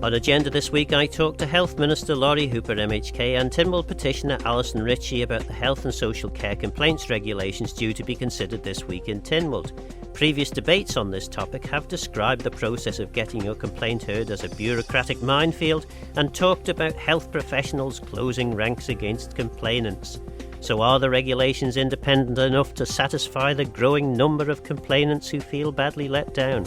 On agenda this week, I talked to Health Minister Lawrie Hooper MHK and Tynwald Petitioner Alison Ritchie about the health and social care complaints regulations due to be considered this week in Tynwald. Previous debates on this topic have described the process of getting your complaint heard as a bureaucratic minefield and talked about health professionals closing ranks against complainants. So are the regulations independent enough to satisfy the growing number of complainants who feel badly let down?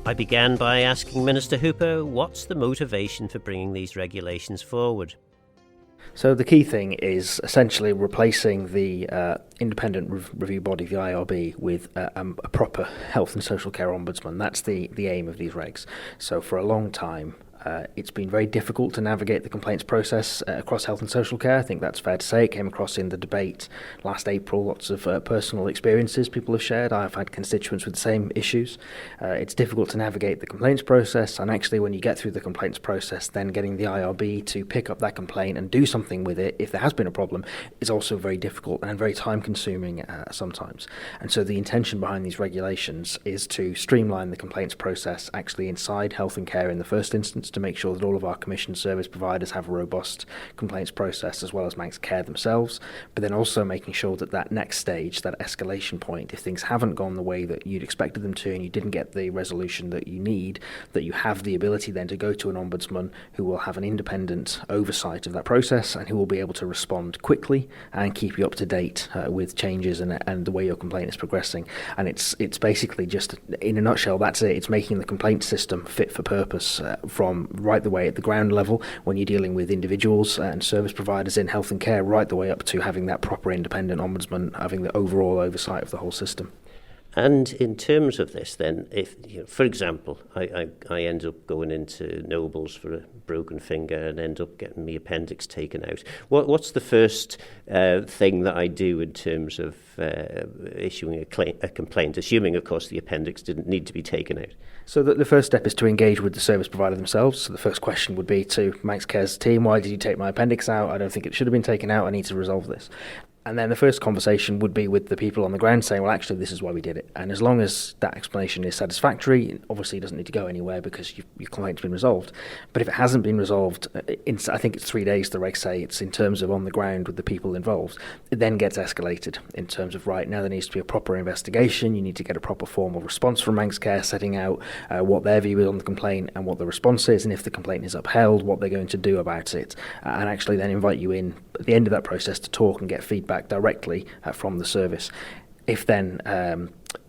I began by asking Minister Hooper what's the motivation for bringing these regulations forward. So the key thing is essentially replacing the independent review body, the IRB, with a proper health and social care ombudsman. That's the aim of these regs. So for a long time, it's been very difficult to navigate the complaints process across health and social care. I think that's fair to say. It came across in the debate last April. Lots of personal experiences people have shared. I've had constituents with the same issues. It's difficult to navigate the complaints process, and actually when you get through the complaints process, then getting the IRB to pick up that complaint and do something with it if there has been a problem is also very difficult and very time consuming sometimes. And so the intention behind these regulations is to streamline the complaints process actually inside health and care in the first instance, to make sure that all of our commissioned service providers have a robust complaints process as well as Manx Care themselves, but then also making sure that that next stage, that escalation point, if things haven't gone the way that you'd expected them to and you didn't get the resolution that you need, that you have the ability then to go to an ombudsman who will have an independent oversight of that process and who will be able to respond quickly and keep you up to date with changes and the way your complaint is progressing. And it's basically just, in a nutshell, that's it. It's making the complaint system fit for purpose from right the way at the ground level when you're dealing with individuals and service providers in health and care, right the way up to having that proper independent ombudsman having the overall oversight of the whole system. And in terms of this then, if, for example, I end up going into Nobles for a broken finger and end up getting my appendix taken out, what's the first thing that I do in terms of issuing a complaint, assuming, of course, the appendix didn't need to be taken out? So the first step is to engage with the service provider themselves. So the first question would be to Manx Care's team, why did you take my appendix out? I don't think it should have been taken out. I need to resolve this. And then the first conversation would be with the people on the ground saying, well, actually, this is why we did it. And as long as that explanation is satisfactory, obviously it doesn't need to go anywhere because your complaint's been resolved. But if it hasn't been resolved, I think it's 3 days, the regs say, it's in terms of on the ground with the people involved, it then gets escalated in terms of, right, now there needs to be a proper investigation, you need to get a proper formal response from Manx Care setting out what their view is on the complaint and what the response is, and if the complaint is upheld, what they're going to do about it, and actually then invite you in at the end of that process to talk and get feedback directly from the service. If then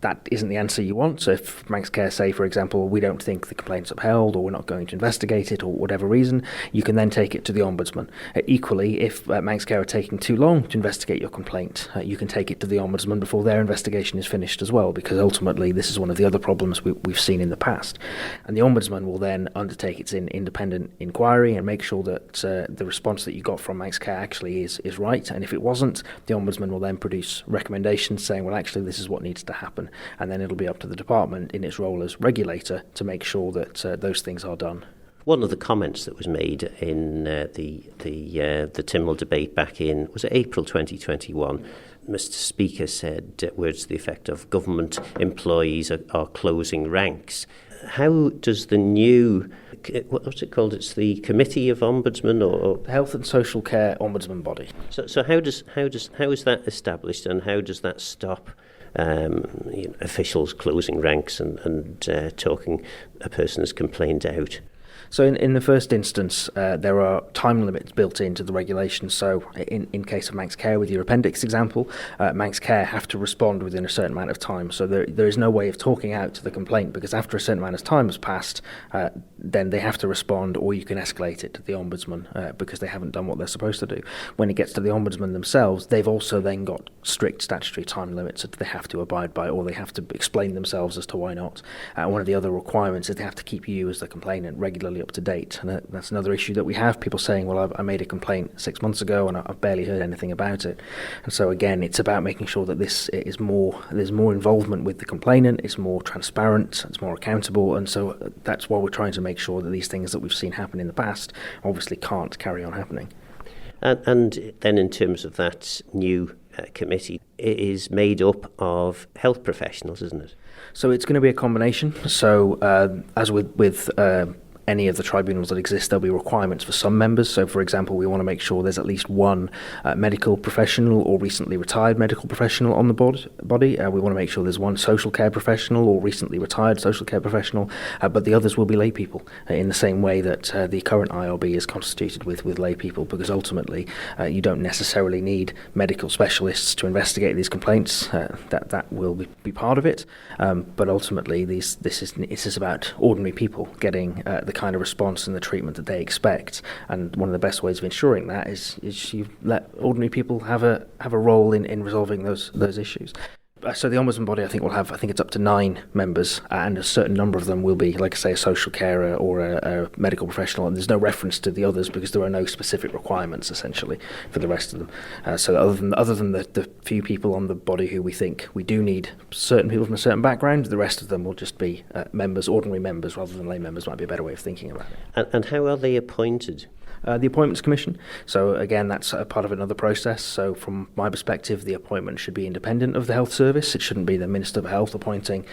that isn't the answer you want, so if Manx Care say, for example, we don't think the complaint's upheld or we're not going to investigate it or whatever reason, you can then take it to the Ombudsman. Equally, if Manx Care are taking too long to investigate your complaint, you can take it to the Ombudsman before their investigation is finished as well, because ultimately this is one of the other problems we've seen in the past. And the Ombudsman will then undertake its independent inquiry and make sure that the response that you got from Manx Care actually is right, and if it wasn't, the Ombudsman will then produce recommendations saying, well, actually this is what needs to happen. And then it'll be up to the department in its role as regulator to make sure that those things are done. One of the comments that was made in the Tynwald debate back in, was it April 2021, Mr. Speaker said words to the effect of government employees are closing ranks. How does the new, what's it called? It's the Committee of Ombudsmen or Health and Social Care Ombudsman Body. So how is that established, and how does that stop officials closing ranks and talking a person's complaint out? So in the first instance, there are time limits built into the regulations. So in case of Manx Care, with your appendix example, Manx Care have to respond within a certain amount of time. So there is no way of talking out to the complaint, because after a certain amount of time has passed, then they have to respond, or you can escalate it to the Ombudsman because they haven't done what they're supposed to do. When it gets to the Ombudsman themselves, they've also then got strict statutory time limits that they have to abide by, or they have to explain themselves as to why not. One of the other requirements is they have to keep you as the complainant regularly up to date, and that's another issue that we have. People saying, well, I made a complaint 6 months ago and I've barely heard anything about it. And so again, it's about making sure that there's more involvement with the complainant, it's more transparent, it's more accountable, and so that's why we're trying to make sure that these things that we've seen happen in the past obviously can't carry on happening. And then in terms of that new committee is made up of health professionals, isn't it? So it's going to be a combination. So as with any of the tribunals that exist, there'll be requirements for some members. So, for example, we want to make sure there's at least one medical professional or recently retired medical professional on the body. We want to make sure there's one social care professional or recently retired social care professional, but the others will be lay people in the same way that the current IRB is constituted with lay people, because ultimately you don't necessarily need medical specialists to investigate these complaints. That will be part of it, but ultimately this is about ordinary people getting the kind of response and the treatment that they expect. And one of the best ways of ensuring that is you let ordinary people have a role in resolving those issues. So the Ombudsman body, I think it's up to 9 members, and a certain number of them will be, like I say, a social carer or a medical professional, and there's no reference to the others because there are no specific requirements, essentially, for the rest of them. So other than the few people on the body who we think we do need certain people from a certain background, the rest of them will just be members, ordinary members, rather than lay members, might be a better way of thinking about it. And how are they appointed? The Appointments Commission. So again, that's a part of another process. So from my perspective, the appointment should be independent of the health service. It shouldn't be the Minister for Health appointing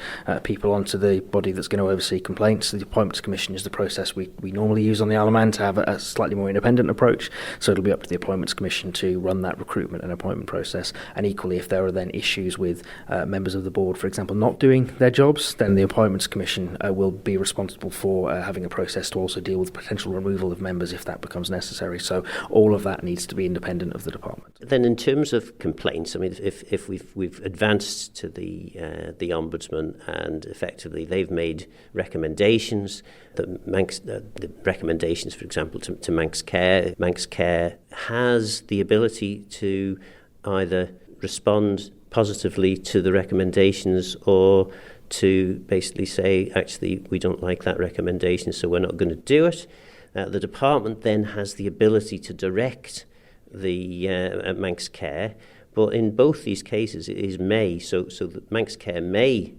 people onto the body that's going to oversee complaints. The Appointments Commission is the process we normally use on the Isle of Man to have a slightly more independent approach. So it'll be up to the Appointments Commission to run that recruitment and appointment process. And equally, if there are then issues with members of the board, for example, not doing their jobs, then the Appointments Commission will be responsible for having a process to also deal with potential removal of members if that becomes necessary. So all of that needs to be independent of the department. Then in terms of complaints, I mean, if we've advanced to the Ombudsman and effectively they've made recommendations, the recommendations, for example, to Manx Care has the ability to either respond positively to the recommendations or to basically say, actually, we don't like that recommendation, so we're not going to do it. The department then has the ability to direct the Manx Care, but in both these cases it is may. So the Manx Care may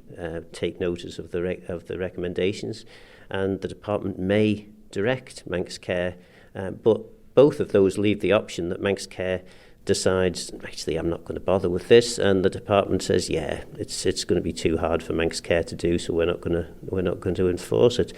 take notice of the recommendations, and the department may direct Manx Care, but both of those leave the option that Manx Care decides, actually, I'm not going to bother with this, and the department says, yeah, it's going to be too hard for Manx Care to do, so we're not going to enforce it.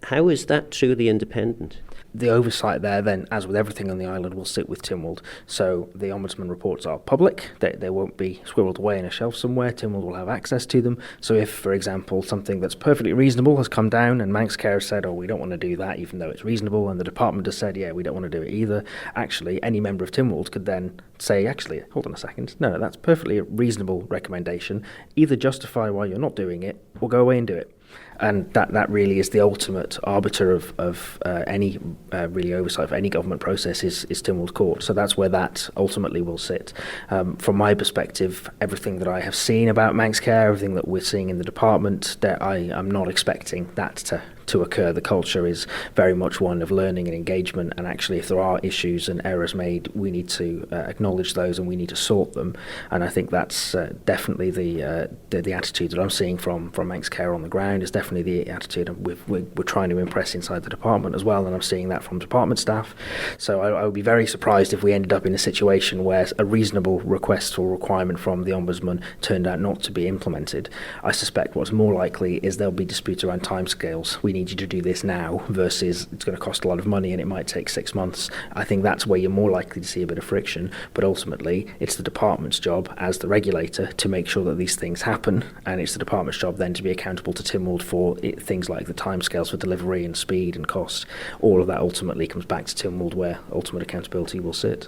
How is that truly independent? The oversight there then, as with everything on the island, will sit with Tynwald. So the Ombudsman reports are public. They won't be squirreled away in a shelf somewhere. Tynwald will have access to them. So if, for example, something that's perfectly reasonable has come down and Manx Care has said, oh, we don't want to do that, even though it's reasonable, and the department has said, yeah, we don't want to do it either, actually, any member of Tynwald could then say, actually, hold on a second, no, that's perfectly a reasonable recommendation. Either justify why you're not doing it or go away and do it. And that really is the ultimate arbiter of any really oversight for any government process is Tynwald Court. So that's where that ultimately will sit. From my perspective, everything that I have seen about Manx Care, everything that we're seeing in the department, that I am not expecting that to occur. The culture is very much one of learning and engagement, and actually if there are issues and errors made, we need to acknowledge those and we need to sort them. And I think that's definitely the attitude that I'm seeing from Manx Care on the ground, is definitely the attitude we're trying to impress inside the department as well, and I'm seeing that from department staff. So I would be very surprised if we ended up in a situation where a reasonable request or requirement from the Ombudsman turned out not to be implemented. I suspect what's more likely is there'll be disputes around timescales. We need you to do this now versus it's going to cost a lot of money and it might take 6 months. I think that's where you're more likely to see a bit of friction, but ultimately it's the department's job as the regulator to make sure that these things happen, and it's the department's job then to be accountable to Tynwald for things like the timescales for delivery and speed and cost. All of that ultimately comes back to Tynwald, where ultimate accountability will sit.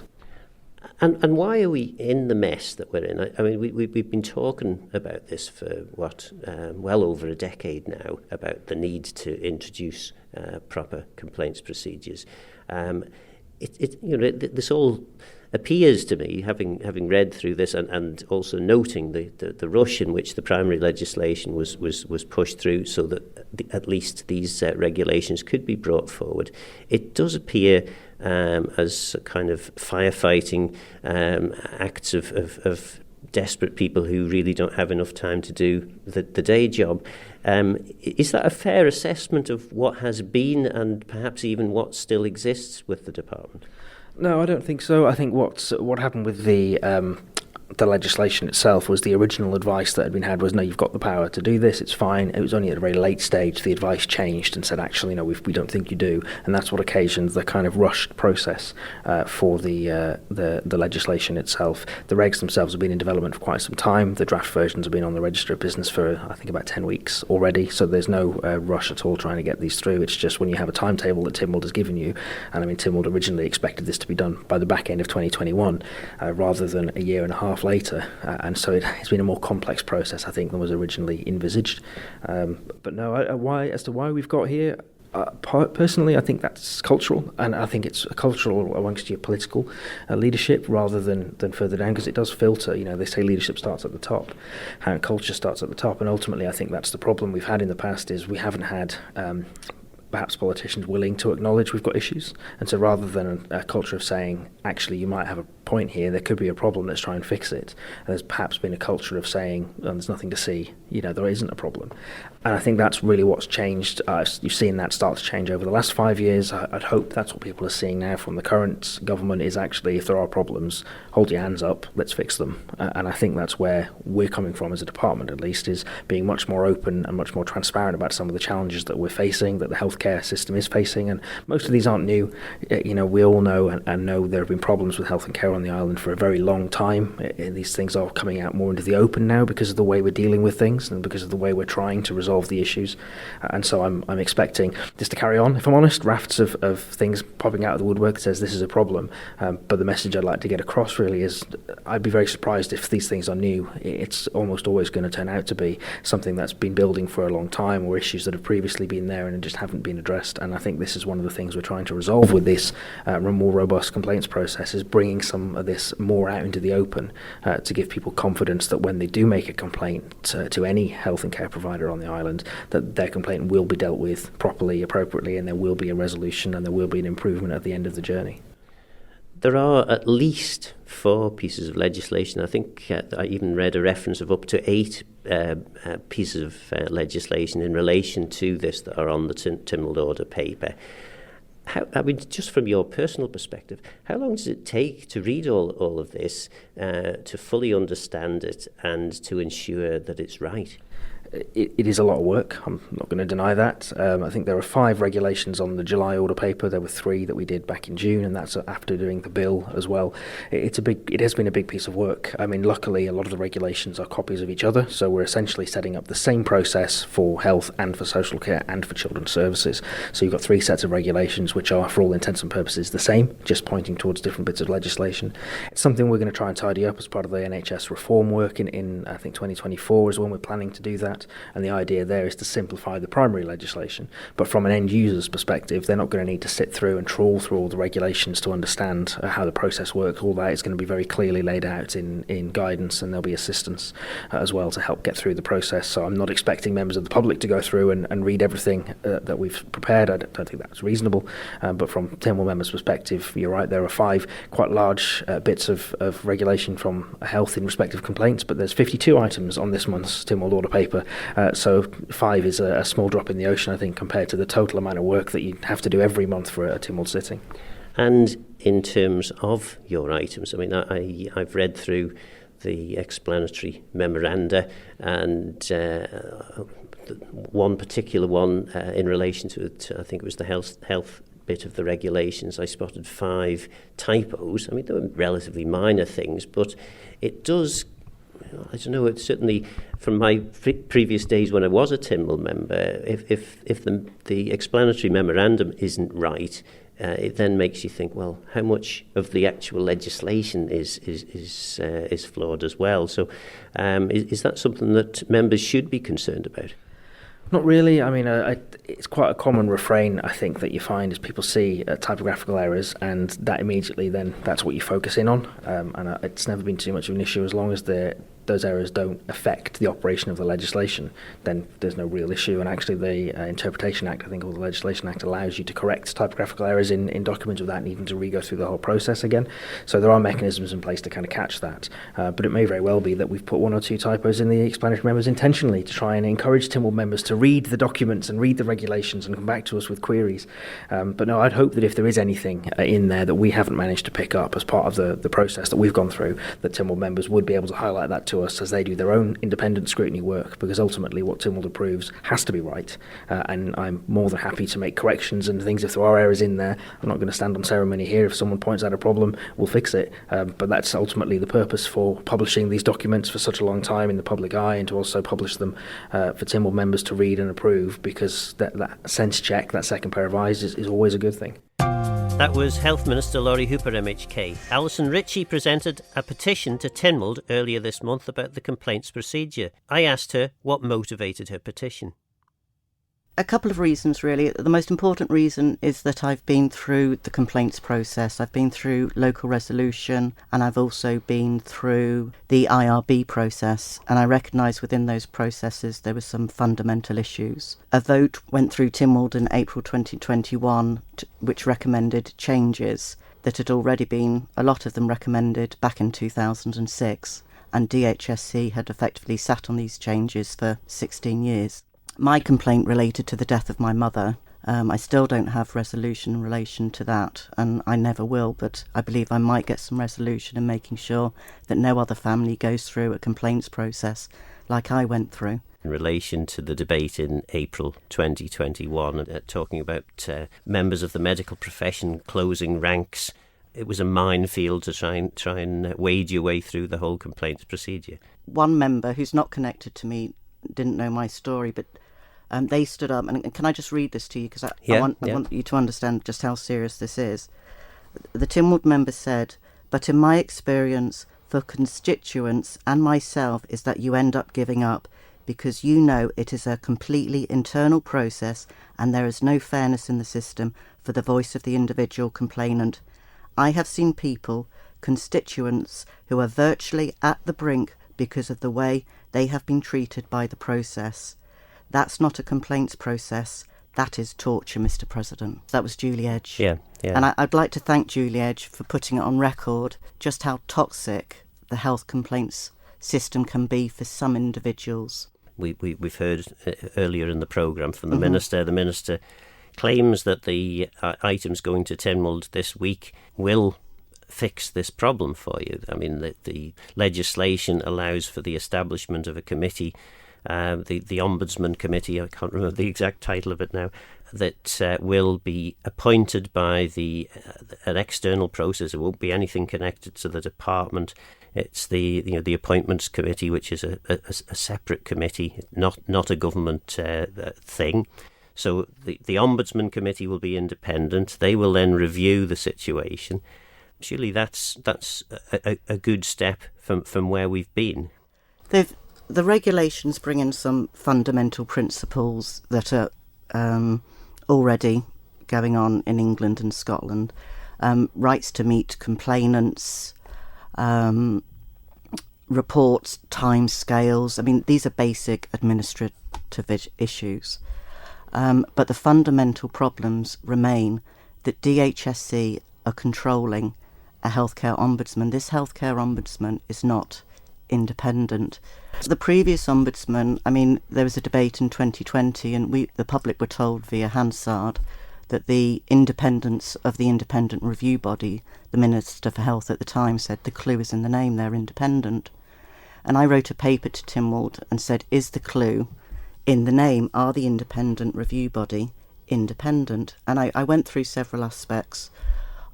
And why are we in the mess that we're in? I mean, we've been talking about this for well over a decade now, about the need to introduce proper complaints procedures. This all appears to me, having read through this and also noting the rush in which the primary legislation was pushed through, so that at least these regulations could be brought forward. It does appear as a kind of firefighting acts of desperate people who really don't have enough time to do the day job. Is that a fair assessment of what has been and perhaps even what still exists with the department? No, I don't think so. I think what happened with the the legislation itself was the original advice that had been had was, no, you've got the power to do this, it's fine. It was only at a very late stage the advice changed and said, actually, no, we don't think you do. And that's what occasioned the kind of rushed process for the legislation itself. The regs themselves have been in development for quite some time. The draft versions have been on the Register of Business for, I think, about 10 weeks already, so there's no rush at all trying to get these through. It's just when you have a timetable that Tynwald has given you, and I mean, Tynwald originally expected this to be done by the back end of 2021 rather than a year and a half later, and so it's been a more complex process, I think, than was originally envisaged. But no, why we've got here, personally, I think that's cultural, and I think it's cultural amongst your political leadership rather than further down, because it does filter. They say leadership starts at the top, and culture starts at the top, and ultimately I think that's the problem we've had in the past, is we haven't had perhaps politicians willing to acknowledge we've got issues. And so rather than a culture of saying, actually, you might have a point here, there could be a problem, let's try and fix it, there's perhaps been a culture of saying, there's nothing to see, there isn't a problem. And I think that's really what's changed. You've seen that start to change over the last 5 years. I'd hope that's what people are seeing now from the current government, is actually, if there are problems, hold your hands up, let's fix them. And I think that's where we're coming from as a department, at least, is being much more open and much more transparent about some of the challenges that we're facing, that the healthcare system is facing. And most of these aren't new. We all know and know there have been problems with health and care on the island for a very long time. These things are coming out more into the open now because of the way we're dealing with things and because of the way we're trying to resolve the issues. And so I'm expecting this to carry on, if I'm honest. Rafts of things popping out of the woodwork that says this is a problem. But the message I'd like to get across really is, I'd be very surprised if these things are new. It's almost always going to turn out to be something that's been building for a long time, or issues that have previously been there and just haven't been addressed. And I think this is one of the things we're trying to resolve with this more robust complaints process, is bringing some of this more out into the open to give people confidence that when they do make a complaint to any health and care provider on the island, that their complaint will be dealt with properly, appropriately, and there will be a resolution and there will be an improvement at the end of the journey. There are at least 4 pieces of legislation. I think I even read a reference of up to 8 pieces of legislation in relation to this that are on the Tynwald Order paper. Just from your personal perspective, how long does it take to read all of this, to fully understand it and to ensure that it's right? It is a lot of work. I'm not going to deny that. I think there are 5 regulations on the July order paper. There were 3 that we did back in June, and that's after doing the bill as well. It has been a big piece of work. I mean, luckily, a lot of the regulations are copies of each other, so we're essentially setting up the same process for health and for social care and for children's services. So you've got 3 sets of regulations which are, for all intents and purposes, the same, just pointing towards different bits of legislation. It's something we're going to try and tidy up as part of the NHS reform work in I think 2024 is when we're planning to do that. And the idea there is to simplify the primary legislation. But from an end user's perspective, they're not going to need to sit through and trawl through all the regulations to understand how the process works. All that is going to be very clearly laid out in guidance, and there'll be assistance as well to help get through the process. So I'm not expecting members of the public to go through and read everything that we've prepared. I don't think that's reasonable. But from Tynwald members' perspective, you're right, there are 5 quite large bits of regulation from health in respect of complaints, but there's 52 items on this month's Tynwald Order paper. So 5 is a small drop in the ocean, I think, compared to the total amount of work that you have to do every month for a Tynwald sitting. And in terms of your items, I mean, I've read through the explanatory memoranda, and one particular one in relation to it, I think it was the health bit of the regulations, I spotted 5 typos. I mean, they were relatively minor things, but it does, I don't know, it's certainly from my previous days when I was a Tynwald member, if the explanatory memorandum isn't right, it then makes you think, well, how much of the actual legislation is flawed as well? So is that something that members should be concerned about? Not really. I mean, it's quite a common refrain, I think, that you find is people see typographical errors, and that immediately then that's what you focus in on. And it's never been too much of an issue as long as those errors don't affect the operation of the legislation, then there's no real issue. And actually the Interpretation Act, I think, or the Legislation Act, allows you to correct typographical errors in documents without needing to re-go through the whole process again. So there are mechanisms in place to kind of catch that. But it may very well be that we've put 1 or 2 typos in the explanatory memos intentionally to try and encourage Tynwald members to read the documents and read the regulations and come back to us with queries. But no, I'd hope that if there is anything in there that we haven't managed to pick up as part of the process that we've gone through, that Tynwald members would be able to highlight that to us as they do their own independent scrutiny work, because ultimately what Tynwald approves has to be right. And I'm more than happy to make corrections and things if there are errors in there. I'm not going to stand on ceremony here. If someone points out a problem, we'll fix it. But that's ultimately the purpose for publishing these documents for such a long time in the public eye, and to also publish them for Tynwald members to read and approve, because that sense check, that second pair of eyes, is always a good thing. That was Health Minister Lawrie Hooper MHK. Alison Ritchie presented a petition to Tynwald earlier this month about the complaints procedure. I asked her what motivated her petition. A couple of reasons, really. The most important reason is that I've been through the complaints process. I've been through local resolution, and I've also been through the IRB process, and I recognise within those processes there were some fundamental issues. A vote went through Tynwald in April 2021 which recommended changes that had already been, a lot of them recommended back in 2006, and DHSC had effectively sat on these changes for 16 years. My complaint related to the death of my mother. I still don't have resolution in relation to that, and I never will, but I believe I might get some resolution in making sure that no other family goes through a complaints process like I went through. In relation to the debate in April 2021, talking about members of the medical profession closing ranks, it was a minefield to try and wade your way through the whole complaints procedure. One member who's not connected to me didn't know my story, but they stood up, and can I just read this to you, because I want you to understand just how serious this is. The Tynwald member said, "But in my experience for constituents and myself is that you end up giving up because you know it is a completely internal process and there is no fairness in the system for the voice of the individual complainant. I have seen people, constituents, who are virtually at the brink because of the way they have been treated by the process. That's not a complaints process. That is torture, Mr. President." That was Julie Edge. Yeah. And I'd like to thank Julie Edge for putting it on record just how toxic the health complaints system can be for some individuals. We've heard earlier in the programme from the Minister. The Minister claims that the items going to Tynwald this week will fix this problem for you. I mean, the legislation allows for the establishment of a committee, the Ombudsman Committee, I can't remember the exact title of it now, that will be appointed by an external process. It won't be anything connected to the department. It's the Appointments Committee, which is a separate committee, not a government thing. So the Ombudsman Committee will be independent. They will then review the situation. Surely that's a good step from where we've been. The regulations bring in some fundamental principles that are already going on in England and Scotland. Rights to meet complainants, reports, timescales. I mean, these are basic administrative issues. But the fundamental problems remain that DHSC are controlling a healthcare ombudsman. This healthcare ombudsman is not independent. The previous ombudsman, I mean, there was a debate in 2020, and the public were told via Hansard that the independence of the independent review body, the Minister for Health at the time said the clue is in the name, they're independent. And I wrote a paper to Tynwald and said, is the clue in the name? Are the independent review body independent? And I went through several aspects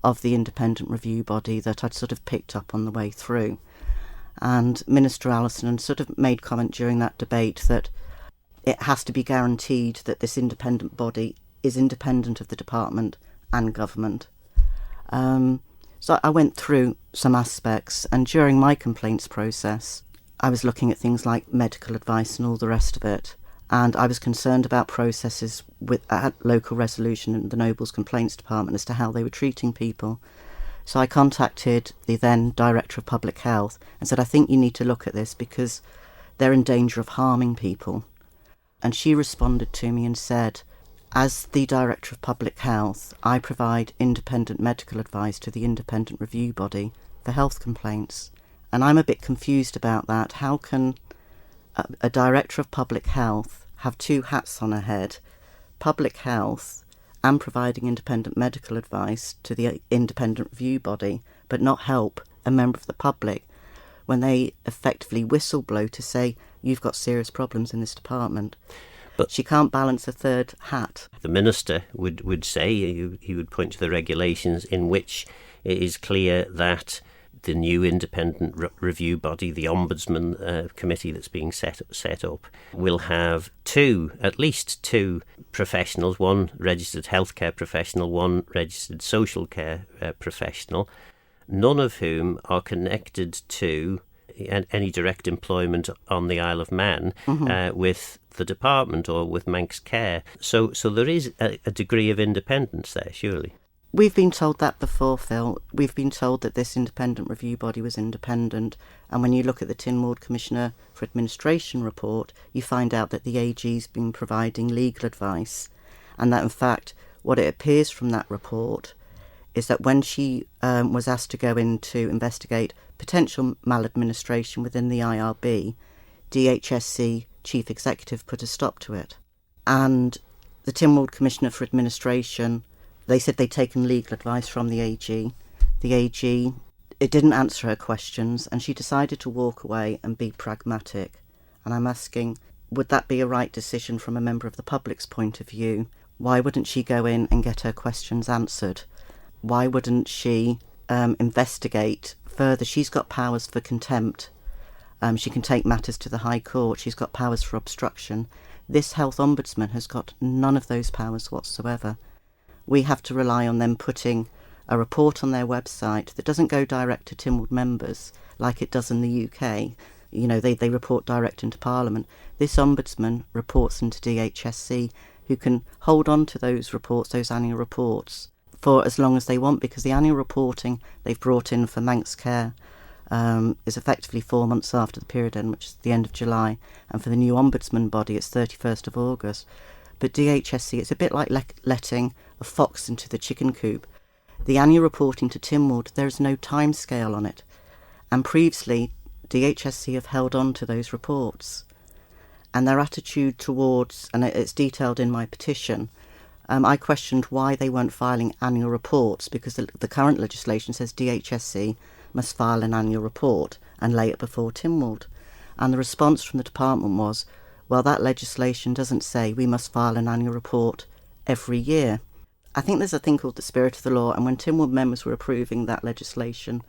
of the independent review body that I'd sort of picked up on the way through. And Minister Alison sort of made comment during that debate that it has to be guaranteed that this independent body is independent of the department and government. So I went through some aspects, and during my complaints process, I was looking at things like medical advice and all the rest of it. And I was concerned about processes at local resolution in the Nobles Complaints Department as to how they were treating people. So I contacted the then Director of Public Health and said, I think you need to look at this because they're in danger of harming people. And she responded to me and said, as the Director of Public Health, I provide independent medical advice to the independent review body for health complaints. And I'm a bit confused about that. How can a Director of Public Health have two hats on her head, public health and providing independent medical advice to the independent review body, but not help a member of the public when they effectively whistleblow to say, you've got serious problems in this department. But she can't balance a third hat. The Minister would say, he would point to the regulations in which it is clear that the new independent review body, the Ombudsman committee that's being set up, will have at least two professionals, one registered healthcare professional, one registered social care professional, none of whom are connected to any direct employment on the Isle of Man with the department or with Manx Care. So there is a degree of independence there, surely. We've been told that before, Phil. We've been told that this independent review body was independent, and when you look at the Tynwald Commissioner for Administration report, you find out that the AG's been providing legal advice, and that in fact what it appears from that report is that when she was asked to go in to investigate potential maladministration within the IRB, DHSC Chief Executive put a stop to it. And the Tynwald Commissioner for Administration, they said they'd taken legal advice from the AG. The AG, it didn't answer her questions, and she decided to walk away and be pragmatic. And I'm asking, would that be a right decision from a member of the public's point of view? Why wouldn't she go in and get her questions answered? Why wouldn't she investigate further? She's got powers for contempt. She can take matters to the High Court. She's got powers for obstruction. This Health Ombudsman has got none of those powers whatsoever. We have to rely on them putting a report on their website that doesn't go direct to Tynwald members like it does in the UK. You know, they report direct into Parliament. This Ombudsman reports into DHSC, who can hold on to those reports, those annual reports, for as long as they want, because the annual reporting they've brought in for Manx Care is effectively 4 months after the period end, which is the end of July, and for the new Ombudsman body it's 31st of August. But DHSC, it's a bit like letting a fox into the chicken coop. The annual reporting to Tynwald, there is no time scale on it, and previously DHSC have held on to those reports, and their attitude towards, and it's detailed in my petition, I questioned why they weren't filing annual reports, because the current legislation says DHSC must file an annual report and lay it before Tynwald. And the response from the department was, well, that legislation doesn't say we must file an annual report every year. I think there's a thing called the spirit of the law, and when Tynwald members were approving that legislation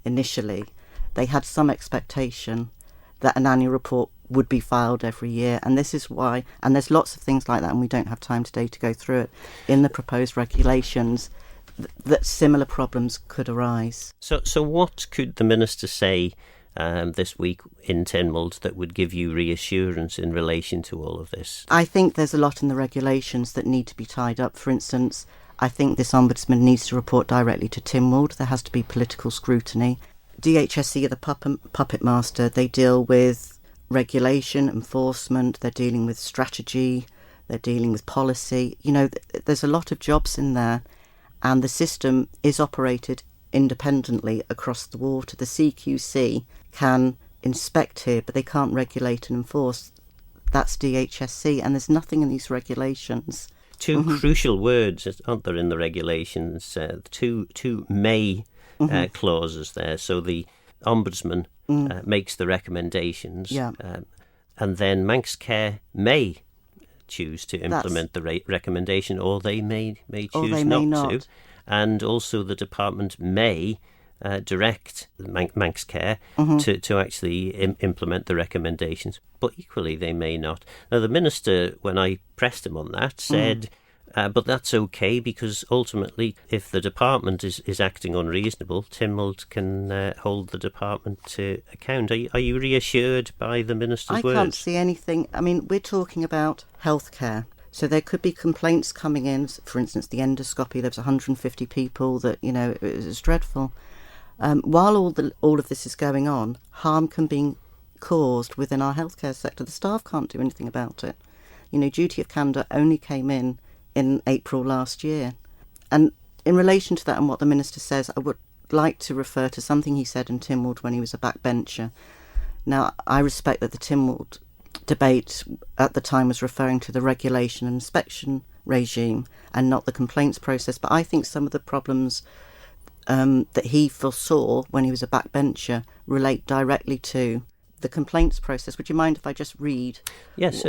initially, they had some expectation that an annual report would be filed every year, and this is why, and there's lots of things like that, and we don't have time today to go through it, in the proposed regulations, that similar problems could arise. So what could the Minister say this week in Tynwald that would give you reassurance in relation to all of this? I think there's a lot in the regulations that need to be tied up. For instance, I think this Ombudsman needs to report directly to Tynwald. There has to be political scrutiny. DHSC are the puppet master. They deal with regulation, enforcement, they're dealing with strategy, they're dealing with policy. You know, there's a lot of jobs in there, and the system is operated independently across the water. The CQC can inspect here, but they can't regulate and enforce. That's DHSC, and there's nothing in these regulations. Two crucial words, aren't there, in the regulations? Two may clauses there. So the Ombudsman makes the recommendations, and then Manx Care may choose to implement the recommendation, or they may choose not to. And also the department may direct Manx Care to actually implement the recommendations, but equally they may not. Now, the Minister, when I pressed him on that, said, but that's okay, because ultimately, if the department is acting unreasonable, Tynwald can hold the department to account. Are you reassured by the Minister's words? I can't see anything. I mean, we're talking about healthcare. So there could be complaints coming in. For instance, the endoscopy, there was 150 people that, you know, it was dreadful. While all of this is going on, harm can be caused within our healthcare sector. The staff can't do anything about it. You know, duty of candour only came in April last year. And in relation to that and what the Minister says, I would like to refer to something he said in Tynwald when he was a backbencher. Now, I respect that the Tynwald debate at the time was referring to the regulation and inspection regime and not the complaints process. But I think some of the problems that he foresaw when he was a backbencher relate directly to the complaints process. Would you mind if I just read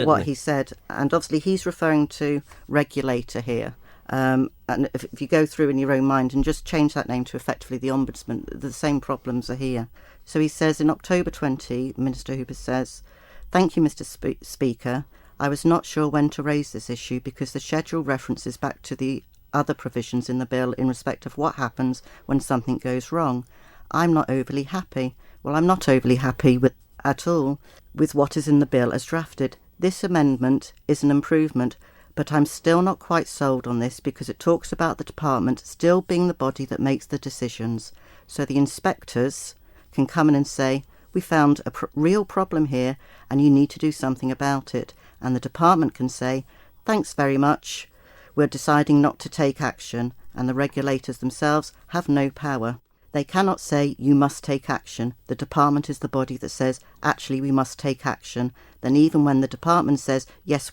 what he said? And obviously he's referring to regulator here. And if you go through in your own mind and just change that name to effectively the Ombudsman, the same problems are here. So he says in October 20, Minister Hooper says, "Thank you, Mr. Speaker. I was not sure when to raise this issue because the schedule references back to the other provisions in the bill in respect of what happens when something goes wrong. I'm not overly happy." Well, I'm not overly happy at all with what is in the bill as drafted. This amendment is an improvement, but I'm still not quite sold on this because it talks about the department still being the body that makes the decisions. So the inspectors can come in and say, "We found a real problem here and you need to do something about it." And the department can say, "Thanks very much. We're deciding not to take action," and the regulators themselves have no power. They cannot say, "You must take action." The department is the body that says, "Actually, we must take action." Then even when the department says, "Yes,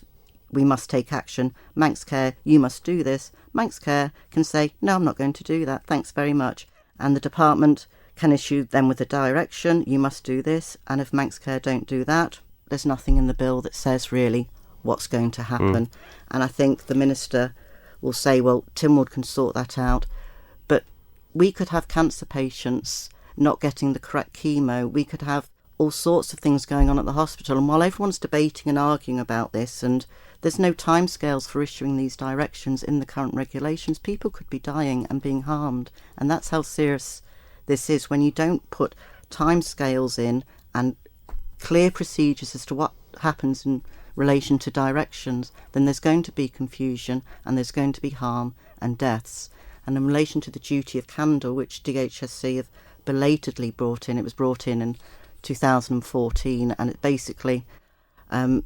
we must take action," Manx Care, "You must do this," Manx Care can say, "No, I'm not going to do that. Thanks very much." And the department can issue them with a direction, "You must do this." And if Manx Care don't do that, there's nothing in the bill that says really what's going to happen. And I think the minister will say, well, Tynwald can sort that out. But we could have cancer patients not getting the correct chemo. We could have all sorts of things going on at the hospital. And while everyone's debating and arguing about this, and there's no timescales for issuing these directions in the current regulations, people could be dying and being harmed. And that's how serious this is. When you don't put timescales in and clear procedures as to what happens in relation to directions, then there's going to be confusion and there's going to be harm and deaths. And in relation to the duty of candour, which DHSC have belatedly brought in, it was brought in 2014, and it basically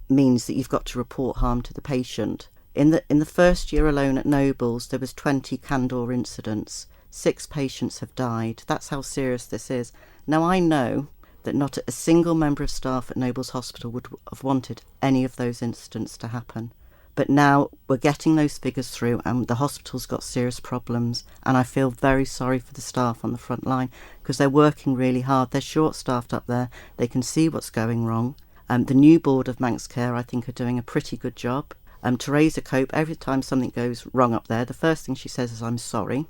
means that you've got to report harm to the patient. In the first year alone at Nobles, there was 20 candour incidents. 6 patients have died. That's how serious this is. Now, I know that not a single member of staff at Nobles Hospital would have wanted any of those incidents to happen. But now we're getting those figures through and the hospital's got serious problems, and I feel very sorry for the staff on the front line because they're working really hard. They're short-staffed up there. They can see what's going wrong. The new board of Manx Care, I think, are doing a pretty good job. Teresa Cope, every time something goes wrong up there, the first thing she says is, "I'm sorry."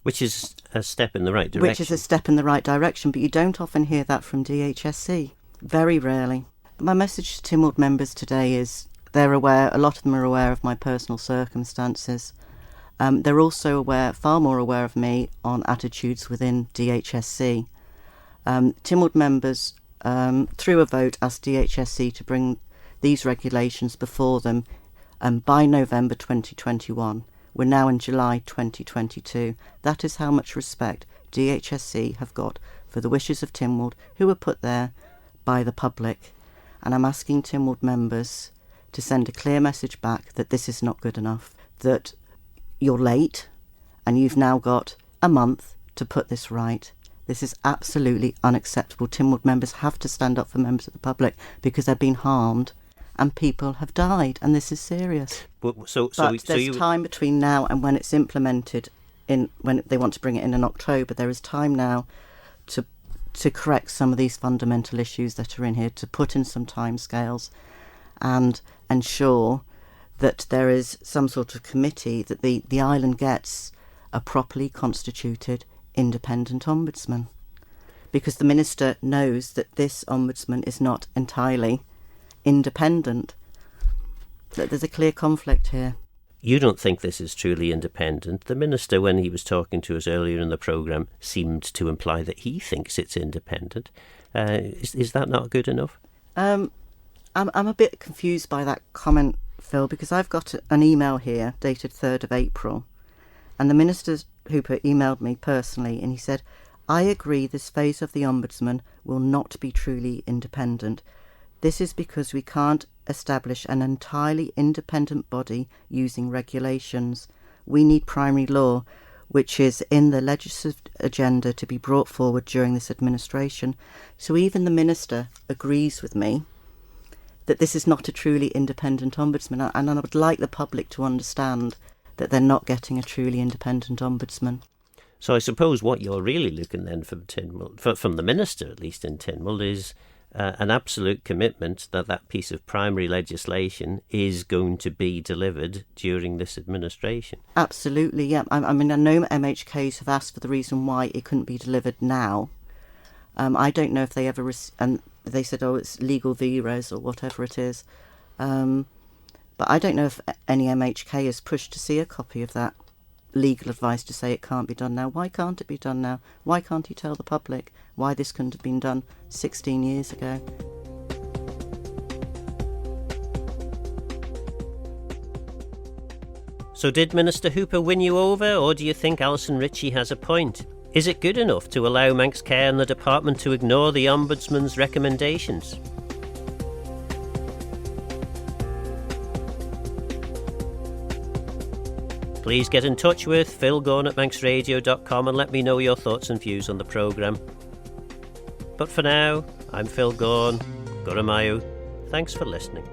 Which is a step in the right direction. Which is a step in the right direction, but you don't often hear that from DHSC. Very rarely. My message to Tynwald members today is they're aware, a lot of them are aware of my personal circumstances. They're also aware, far more aware of me on attitudes within DHSC. Tynwald members, through a vote, asked DHSC to bring these regulations before them by November 2021. We're now in July 2022. That is how much respect DHSC have got for the wishes of Tynwald, who were put there by the public. And I'm asking Tynwald members to send a clear message back that this is not good enough, that you're late and you've now got a month to put this right. This is absolutely unacceptable. Tynwald members have to stand up for members of the public because they've been harmed and people have died, and this is serious. But there's time between now and when it's implemented, when they want to bring it in October. There is time now to correct some of these fundamental issues that are in here, to put in some timescales and ensure that there is some sort of committee, that the island gets a properly constituted independent ombudsman. Because the minister knows that this ombudsman is not entirely independent. There's a clear conflict here. You don't think this is truly independent. The minister, when he was talking to us earlier in the programme, seemed to imply that he thinks it's independent. Is that not good enough? I'm a bit confused by that comment, Phil, because I've got an email here dated 3rd of April, and the Minister Hooper emailed me personally, and he said, "I agree this phase of the Ombudsman will not be truly independent. This is because we can't establish an entirely independent body using regulations. We need primary law, which is in the legislative agenda to be brought forward during this administration." So even the Minister agrees with me that this is not a truly independent ombudsman, and I would like the public to understand that they're not getting a truly independent ombudsman. So I suppose what you're really looking then from Tynwald, from the minister at least in Tynwald, is an absolute commitment that that piece of primary legislation is going to be delivered during this administration. Absolutely, yeah. I mean, I know MHKs have asked for the reason why it couldn't be delivered now. I don't know if they ever... and they said, oh, it's legal v-res or whatever it is. But I don't know if any MHK has pushed to see a copy of that legal advice to say it can't be done now. Why can't it be done now? Why can't he tell the public why this couldn't have been done 16 years ago? So did Minister Hooper win you over, or do you think Alison Ritchie has a point? Is it good enough to allow Manx Care and the department to ignore the Ombudsman's recommendations? Please get in touch with philgorn@manxradio.com and let me know your thoughts and views on the programme. But for now, I'm Phil Gorn. Goramayu. Thanks for listening.